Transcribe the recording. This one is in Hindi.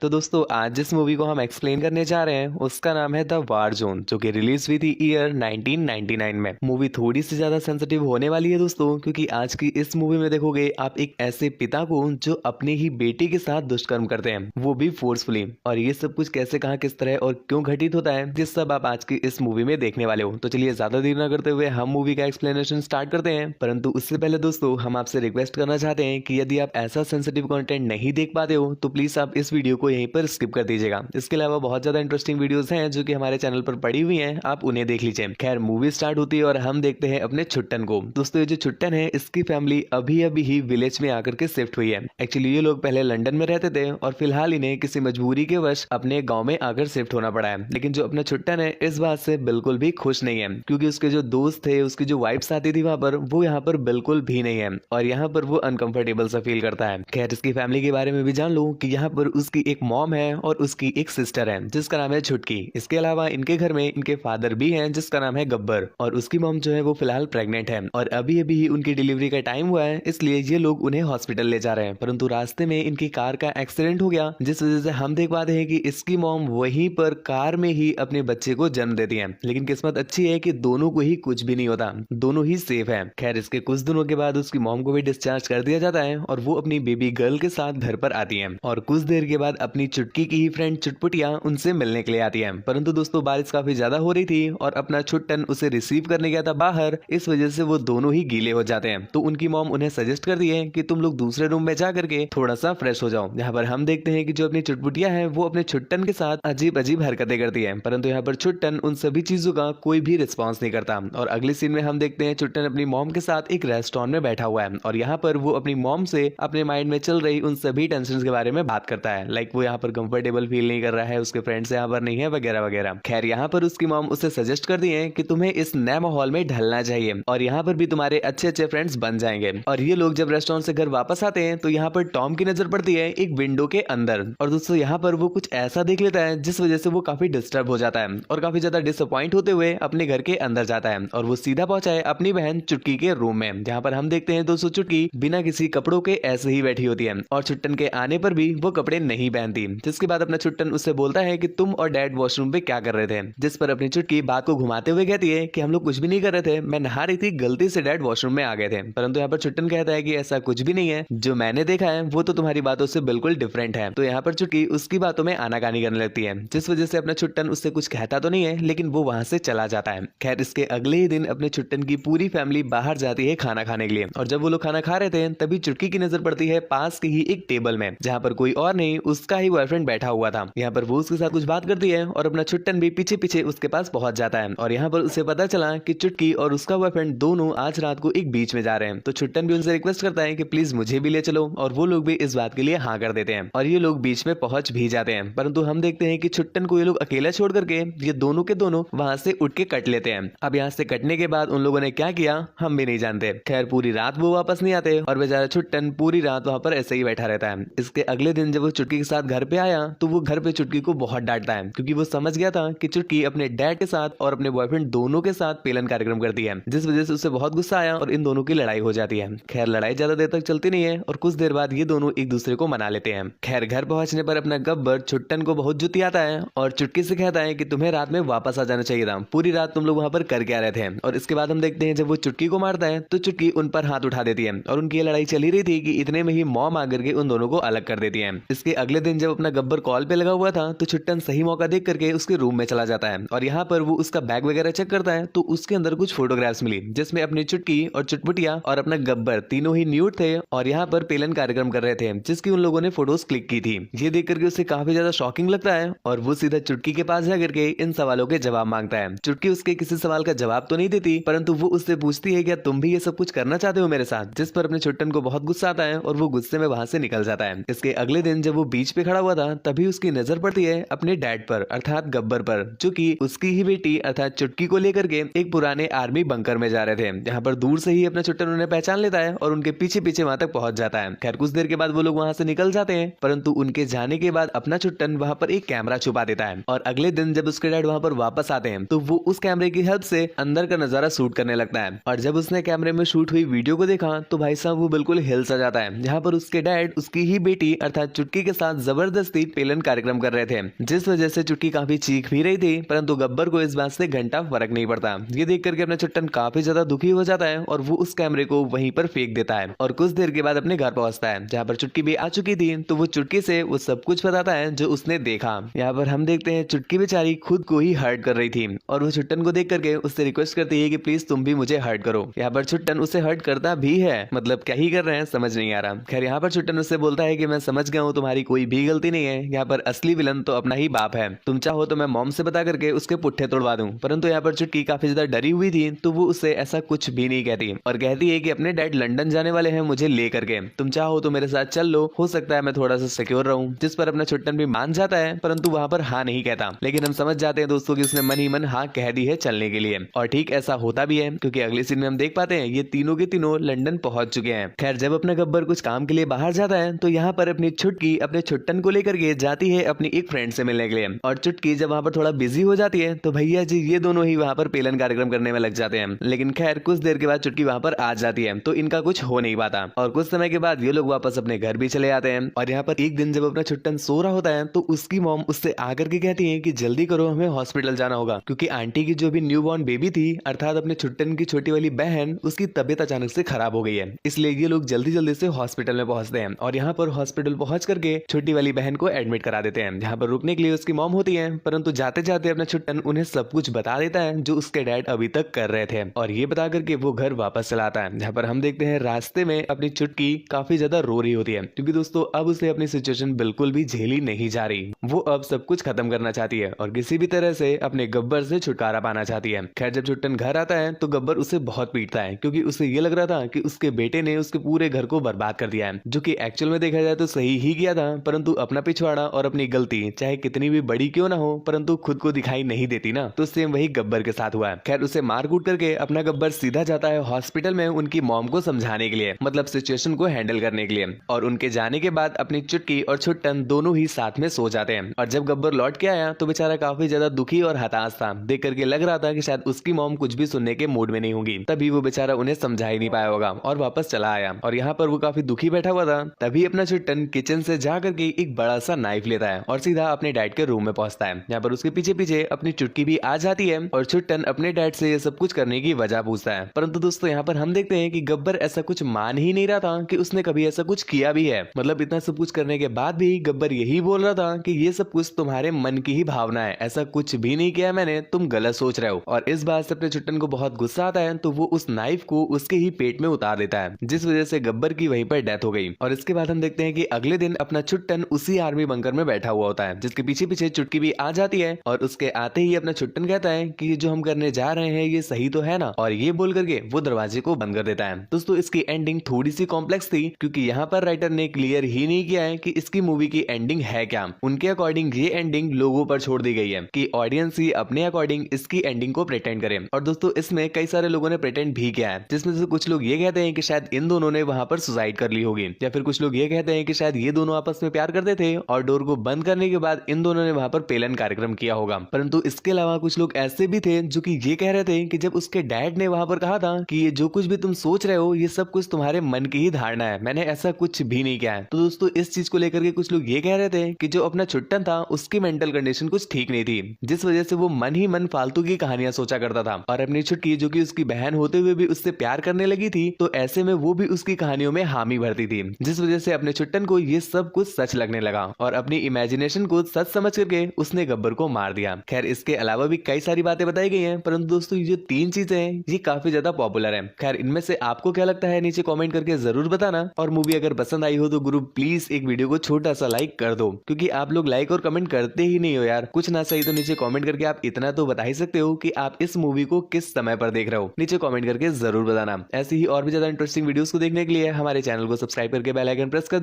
तो दोस्तों आज जिस मूवी को हम एक्सप्लेन करने जा रहे हैं उसका नाम है द वार जोन, जो कि रिलीज हुई थी ईयर 1999 में। मूवी थोड़ी सी ज्यादा सेंसिटिव होने वाली है दोस्तों, क्योंकि आज की इस मूवी में देखोगे आप एक ऐसे पिता को जो अपनी ही बेटी के साथ दुष्कर्म करते हैं, वो भी फोर्सफुली। और ये सब कुछ कैसे, कहाँ, किस तरह और क्यों घटित होता है, ये सब आप आज की इस मूवी में देखने वाले हो। तो चलिए ज्यादा देर न करते हुए हम मूवी का एक्सप्लेनेशन स्टार्ट करते हैं। परंतु उससे पहले दोस्तों हम आपसे रिक्वेस्ट करना चाहते हैं कि यदि आप ऐसा सेंसिटिव कंटेंट नहीं देख पाते हो तो प्लीज आप इस वीडियो को यहीं पर स्किप कर दीजिएगा। इसके अलावा बहुत ज्यादा इंटरेस्टिंग वीडियोस हैं जो कि हमारे चैनल पर पड़ी हुई हैं, आप उन्हें देख लीजिए। खैर मूवी स्टार्ट होती है और हम देखते हैं अपने छुट्टन को। दोस्तों ये जो छुट्टन है इसकी फैमिली अभी अभी ही विलेज में आकर के शिफ्ट हुई है। एक्चुअली ये लोग पहले लंदन में रहते थे और फिलहाल इन्हें किसी मजबूरी के वश अपने गाँव में आकर शिफ्ट होना पड़ा है। लेकिन जो अपना छुट्टन है इस बात से बिल्कुल भी खुश नहीं है, क्योंकि उसके जो दोस्त थे, उसकी जो वाइफ्स आती थी वहां पर, वो यहाँ पर बिल्कुल भी नहीं है और यहाँ पर वो अनकंफर्टेबल सा फील करता है। खैर इसकी फैमिली के बारे में भी जान लो कि यहाँ पर उसकी एक मॉम है और उसकी एक सिस्टर है जिसका नाम है छुटकी। इसके अलावा इनके घर में इनके फादर भी हैं जिसका नाम है गब्बर, और उसकी मॉम जो है वो फिलहाल प्रेग्नेंट है और अभी अभी ही उनकी डिलीवरी का टाइम हुआ है, इसलिए ये लोग उन्हें हॉस्पिटल ले जा रहे हैं। परंतु रास्ते में इनकी कार का एक्सीडेंट हो गया, जिस वजह से हम देख पाते हैं कि इसकी मॉम वहीं पर कार में ही अपने बच्चे को जन्म देती है। लेकिन किस्मत अच्छी है कि दोनों को ही कुछ भी नहीं होता, दोनों ही सेफ है। खैर इसके कुछ दिनों के बाद उसकी मॉम को भी डिस्चार्ज कर दिया जाता है और वो अपनी बेबी गर्ल के साथ घर पर आती है और कुछ देर के बाद अपनी चुटकी की ही फ्रेंड चुटपुटिया उनसे मिलने के लिए आती है। परंतु दोस्तों बारिश काफी ज्यादा हो रही थी और अपना छुट्टन उसे रिसीव करने गया था बाहर, इस वजह से वो दोनों ही गीले हो जाते हैं। तो उनकी मॉम उन्हें सजेस्ट करती है कि तुम लोग दूसरे रूम में जा करके थोड़ा सा फ्रेश हो जाओ। यहाँ पर हम देखते हैं कि जो अपनी चुटपुटिया है वो अपने छुट्टन के साथ अजीब अजीब हरकतें करती है, परंतु यहाँ पर छुट्टन उन सभी चीजों का कोई भी रिस्पॉन्स नहीं करता। और अगले सीन में हम देखते हैं छुट्टन अपनी मॉम के साथ एक रेस्टोरेंट में बैठा हुआ है और यहाँ पर वो अपनी मॉम से अपने माइंड में चल रही उन सभी टेंशन के बारे में बात करता है। लाइक वो यहाँ पर कंफर्टेबल फील नहीं कर रहा है, उसके फ्रेंड्स यहाँ पर नहीं है, वगैरह वगैरह। खैर यहाँ पर उसकी मॉम उसे सजेस्ट कर दी है कि तुम्हें इस नए माहौल में ढलना चाहिए और यहाँ पर भी तुम्हारे अच्छे अच्छे फ्रेंड्स बन जाएंगे। और ये लोग जब रेस्टोरेंट से घर वापस आते हैं तो यहाँ पर टॉम की नजर पड़ती है एक विंडो के अंदर, और दोस्तों यहाँ पर वो कुछ ऐसा देख लेता है जिस वजह से वो काफी डिस्टर्ब हो जाता है और काफी ज्यादा डिसअपॉइंट होते हुए अपने घर के अंदर जाता है और वो सीधा पहुंचा है अपनी बहन चुटकी के रूम में, जहाँ पर हम देखते हैं दोस्तों चुटकी बिना किसी कपड़ों के ऐसे ही बैठी होती है और छुट्टन के आने पर भी वो कपड़े नहीं पहनती। जिसके बाद अपना छुट्टन उससे बोलता है कि तुम और डैड वॉशरूम पे क्या कर रहे थे, जिस पर अपनी चुटकी बात को घुमाते हुए कहती है कि हम लोग कुछ भी नहीं कर रहे थे, मैं नहा रही थी, गलती से डैड वॉशरूम में आ गए थे। परंतु यहाँ पर छुट्टन कहता है कि ऐसा कुछ भी नहीं है, जो मैंने देखा है वो तो तुम्हारी बातों से बिल्कुल डिफरेंट है। तो यहाँ पर चुटकी उसकी बातों में आनाकानी करने लगती है, जिस वजह से अपना छुट्टन उससे कुछ कहता तो नहीं है लेकिन वो वहां से चला जाता है। खैर इसके अगले ही दिन अपने छुट्टन की पूरी फैमिली बाहर जाती है खाना खाने के लिए, और जब वो लोग खाना खा रहे थे तभी चुटकी की नजर पड़ती है पास की ही एक टेबल में, जहाँ पर कोई और नहीं उसका ही बॉयफ्रेंड बैठा हुआ था। यहाँ पर वो उसके साथ कुछ बात करती है और अपना छुट्टन भी पीछे पीछे उसके पास पहुंच जाता है और यहाँ पर उसे पता चला कि चुटकी और उसका बॉयफ्रेंड दोनों आज रात को एक बीच में जा रहे हैं। तो छुट्टन भी उनसे रिक्वेस्ट करता है कि प्लीज मुझे भी ले चलो, और वो लोग भी इस बात के लिए हाँ कर देते हैं और ये लोग बीच में पहुंच भी जाते हैं। परंतु हम देखते हैं कि छुट्टन को ये लोग अकेला छोड़ करके ये दोनों के दोनों वहां से उठ के कट लेते हैं। अब यहाँ से कटने के बाद उन लोगों ने क्या किया हम भी नहीं जानते। खैर पूरी रात वो वापस नहीं आते और बेचारा छुट्टन पूरी रात वहां पर ऐसे ही बैठा रहता है। इसके अगले दिन जब वो चुटकी के साथ घर पे आया तो वो घर पे चुटकी को बहुत डांटता है, क्योंकि वो समझ गया था कि चुटकी अपने डैड के साथ और अपने बॉयफ्रेंड दोनों के साथ पेलन कार्यक्रम करती है, जिस वजह से उसे बहुत गुस्सा आया और इन दोनों की लड़ाई हो जाती है। खैर लड़ाई ज्यादा देर तक चलती नहीं है और कुछ देर बाद ये दोनों एक दूसरे को मना लेते हैं। खैर घर पहुंचने पर अपना गब्बर छुट्टन को बहुत जुतियाता है और चुटकी से कहता है कि तुम्हें रात में वापस आ जाना चाहिए था, पूरी रात तुम लोग वहां पर कर क्या रहे थे। और इसके बाद हम देखते हैं जब वो चुटकी को मारता है तो चुटकी उन पर हाथ उठा देती है और उनकी लड़ाई चली रही थी कि इतने में ही मॉम आकर के उन दोनों को अलग कर देती है। इसके अगले दिन जब अपना गब्बर कॉल पे लगा हुआ था तो छुट्टन सही मौका देख करके उसके रूम में चला जाता है और यहाँ पर वो उसका बैग वगैरह चेक करता है तो उसके अंदर कुछ फोटोग्राफ्स मिली, जिसमें अपनी चुटकी और चुटपुटिया और अपना गब्बर तीनों ही न्यूड थे और यहाँ पर पेलन कार्यक्रम कर रहे थे, जिसकी उन लोगों ने फोटोज क्लिक की थी। ये देख करके उसे काफी ज्यादा शॉकिंग लगता है और वो सीधा चुटकी के पास जाकर के इन सवालों के जवाब मांगता है। चुटकी उसके किसी सवाल का जवाब तो नहीं देती, परंतु वो उससे पूछती है क्या तुम भी ये सब कुछ करना चाहते हो मेरे साथ, जिस पर अपने छुट्टन को बहुत गुस्सा आता है और वो गुस्से में वहां से निकल जाता है। इसके अगले दिन जब वो बीच पे खड़ा हुआ था तभी उसकी नजर पड़ती है अपने डैड पर अर्थात गब्बर पर, जो कि उसकी ही बेटी अर्थात चुटकी को लेकर के एक पुराने आर्मी बंकर में जा रहे थे, जहाँ पर दूर से ही अपना छुट्टन उन्हें पहचान लेता है और उनके पीछे पीछे वहां तक पहुंच जाता है। खैर कुछ देर के बाद वो लोग वहां से निकल जाते हैं, परंतु उनके जाने के बाद अपना छुट्टन वहां पर एक कैमरा छुपा देता है और अगले दिन जब उसके डैड वहां पर वापस आते हैं तो वो उस कैमरे की हेल्प से अंदर का नजारा शूट करने लगता है। और जब उसने कैमरे में शूट हुई वीडियो को देखा तो भाई साहब वो बिल्कुल हिल सा जाता है, जहाँ पर उसके डैड उसकी ही बेटी अर्थात चुटकी के साथ जबरदस्ती पेलन कार्यक्रम कर रहे थे, जिस वजह से चुटकी काफी चीख भी रही थी, परंतु गब्बर को इस बात से घंटा फर्क नहीं पड़ता। ये देख करके अपना चुट्टन काफी ज्यादा दुखी हो जाता है और वो उस कैमरे को वहीं पर फेंक देता है और कुछ देर के बाद अपने घर पहुंचता है, जहाँ पर चुटकी भी आ चुकी थी। तो वो चुटकी से वो सब कुछ बताता है जो उसने देखा। यहाँ पर हम देखते हैं चुटकी बेचारी खुद को ही हर्ट कर रही थी और वो चुट्टन को देख करके उससे रिक्वेस्ट करती है कि प्लीज तुम भी मुझे हर्ट करो। यहाँ पर चुट्टन उसे हर्ट करता भी है, मतलब क्या ही कर रहे हैं समझ नहीं आ रहा। खैर यहाँ पर चुट्टन उससे बोलता है कि मैं समझ गया हूँ, तुम्हारी कोई भी गलती नहीं है, यहाँ पर असली विलन तो अपना ही बाप है, तुम चाहो तो मैं मॉम से बता करके उसके पुट्ठे तोड़वा दूं। परंतु यहाँ पर चुटकी काफी ज्यादा डरी हुई थी, तो वो उससे ऐसा कुछ भी नहीं कहती और कहती है कि अपने डैड लंदन जाने वाले हैं मुझे ले करके, तुम चाहो तो मेरे साथ चल लो, हो सकता है मैं थोड़ा सा सिक्योर रहूं। जिस पर अपना चुट्टन भी मान जाता है, परंतु वहां पर हाँ नहीं कहता। लेकिन हम समझ जाते हैं दोस्तों कि उसने मन ही मन हाँ कह दी है चलने के लिए, और ठीक ऐसा होता भी है, क्योंकि अगले सीन में हम देख पाते हैं ये तीनों के तीनों लंदन पहुंच चुके हैं। खैर जब अपना गब्बर कुछ काम के लिए बाहर जाता है, तो यहाँ पर अपनी चुटकी अपने चुट्टन को लेकर के जाती है अपनी एक फ्रेंड से मिलने के लिए, और चुटकी जब वहां पर थोड़ा बिजी हो जाती है, तो भैया जी ये दोनों ही वहां पर पेलन कार्यक्रम करने में लग जाते हैं। लेकिन खैर कुछ देर के बाद चुटकी वहां पर आ जाती है, तो इनका कुछ हो नहीं पाता और कुछ समय के बाद ये लोग वापस अपने घर भी चले आते हैं। और यहाँ पर एक दिन जब अपना चुट्टन सो रहा होता है, तो उसकी मॉम उससे आकर के कहती है कि जल्दी करो हमें हॉस्पिटल जाना होगा, क्योंकि आंटी की जो भी न्यू बॉर्न बेबी थी, अर्थात अपने चुट्टन की छोटी वाली बहन, उसकी तबीयत अचानक से खराब हो गई है। इसलिए ये लोग जल्दी जल्दी से हॉस्पिटल में पहुंचते हैं और यहाँ पर हॉस्पिटल पहुंच करके छोटी वाली बहन को एडमिट करा देते हैं, जहाँ पर रुकने के लिए उसकी मॉम होती है। परंतु जाते जाते अपना चुट्टन उन्हें सब कुछ बता देता है जो उसके डैड अभी तक कर रहे थे, और ये बता करके वो घर वापस चला आता है, जहाँ पर हम देखते हैं रास्ते में अपनी चुटकी काफी ज्यादा रो रही होती है, क्योंकि दोस्तों अब उसे अपनी सिचुएशन बिल्कुल भी झेली नहीं जा रही। वो अब सब कुछ खत्म करना चाहती है और किसी भी तरह से अपने गब्बर से छुटकारा पाना चाहती है। खैर जब चुट्टन घर आता है, तो गब्बर उसे बहुत पीटता है, क्योंकि उसे ये लग रहा था कि उसके बेटे ने उसके पूरे घर को बर्बाद कर दिया है, जो कि एक्चुअल में देखा जाए तो सही ही किया था। परंतु अपना पिछवाड़ा और अपनी गलती चाहे कितनी भी बड़ी क्यों ना हो, परंतु खुद को दिखाई नहीं देती ना, तो सेम वही गब्बर के साथ हुआ है। खैर उसे मार कूट करके अपना गब्बर सीधा जाता है हॉस्पिटल में उनकी मॉम को समझाने के लिए, मतलब सिचुएशन को हैंडल करने के लिए। और उनके जाने के बाद अपनी चुटकी और छुट्टन दोनों ही साथ में सो जाते हैं। और जब गब्बर लौट के आया, तो बेचारा काफी ज्यादा दुखी और हताश था, देख करके लग रहा था कि शायद उसकी मॉम कुछ भी सुनने के मूड में नहीं होगी। तभी वो बेचारा उन्हें समझा ही नहीं पाया होगा और वापस चला आया। और यहाँ पर वो काफी दुखी बैठा हुआ था, तभी अपना छुट्टन किचन से जा करके एक बड़ा सा नाइफ लेता है और सीधा अपने डैड के रूम में पहुंचता है। यहाँ पर उसके पीछे पीछे अपनी चुटकी भी आ जाती है और छुट्टन अपने डैड से ये सब कुछ करने की वजह पूछता है। परंतु दोस्तों यहाँ पर हम देखते हैं कि गब्बर ऐसा कुछ मान ही नहीं रहा था कि उसने कभी ऐसा कुछ किया भी है। मतलब इतना सब कुछ करने के बाद भी गब्बर यही बोल रहा था कि ये सब कुछ तुम्हारे मन की ही भावना है, ऐसा कुछ भी नहीं किया मैंने, तुम गलत सोच रहे हो। और इस बात से अपने छुट्टन को बहुत गुस्सा आता है, तो वो उस नाइफ को उसके ही पेट में उतार देता है, जिस वजह से गब्बर की वहीं पर डेथ हो गई। और इसके बाद हम देखते हैं कि अगले दिन अपना छुट्टन उसी आर्मी बंकर में बैठा हुआ होता है, जिसके पीछे पीछे चुटकी भी आ जाती है। और उसके आते ही अपना छुट्टन कहता है कि ये जो हम करने जा रहे हैं ये सही तो है ना, और ये बोल करके वो दरवाजे को बंद कर देता है। दोस्तों इसकी एंडिंग थोड़ी सी कॉम्प्लेक्स थी, क्योंकि यहाँ पर राइटर ने क्लियर ही नहीं किया है कि इसकी मूवी की एंडिंग है क्या। उनके अकॉर्डिंग ये एंडिंग लोगों पर छोड़ दी गई है कि ऑडियंस ही अपने अकॉर्डिंग इसकी एंडिंग को प्रेटेंड करे। और दोस्तों इसमें कई सारे लोगों ने प्रेटेंड भी किया है, जिसमें से कुछ लोग ये कहते हैं कि शायद इन दोनों ने वहां पर सुसाइड कर ली होगी, या फिर कुछ लोग ये कहते हैं कि शायद ये दोनों आपस में प्यार करते थे और डोर को बंद करने के बाद इन दोनों ने वहां पर पेलन कार्यक्रम किया होगा। परंतु इसके अलावा कुछ लोग ऐसे भी थे जो कि ये कह रहे थे कि जब उसके डैड ने वहां पर कहा था कि ये जो कुछ भी तुम सोच रहे हो ये सब कुछ तुम्हारे मन की ही धारणा है, मैंने ऐसा कुछ भी नहीं किया है। तो दोस्तों इस चीज को लेकर के कुछ लोग ये कह रहे थे कि जो अपना छुट्टन था उसकी मेंटल कंडीशन कुछ ठीक नहीं थी, जिस वजह से वो मन ही मन फालतू की कहानियां सोचा करता था। और अपनी छुटकी जो कि उसकी बहन होते हुए भी उससे प्यार करने लगी थी, तो ऐसे में वो भी उसकी कहानियों में हामी भरती थी, जिस वजह से अपने छुट्टन को ये सब कुछ सच लगने लगा और अपनी इमेजिनेशन को सच समझ करके उसने गब्बर को मार दिया। खैर इसके अलावा भी कई सारी बातें बताई गई हैं, परंतु दोस्तों ये जो 3 चीजें हैं ये काफी ज्यादा पॉपुलर है। खैर इनमें से आपको क्या लगता है नीचे कमेंट करके जरूर बताना। और मूवी अगर पसंद आई हो तो गुरु प्लीज एक वीडियो को छोटा सा लाइक कर दो, क्योंकि आप लोग लाइक और कमेंट करते ही नहीं हो यार। कुछ ना सही तो नीचे कमेंट करके आप इतना तो बता ही सकते हो कि आप इस मूवी को किस समय पर देख रहे हो, नीचे कमेंट करके जरूर बताना। ऐसी ही और भी ज्यादा इंटरेस्टिंग वीडियोस को देखने के लिए हमारे चैनल को सब्सक्राइब करके बेल आइकन प्रेस कर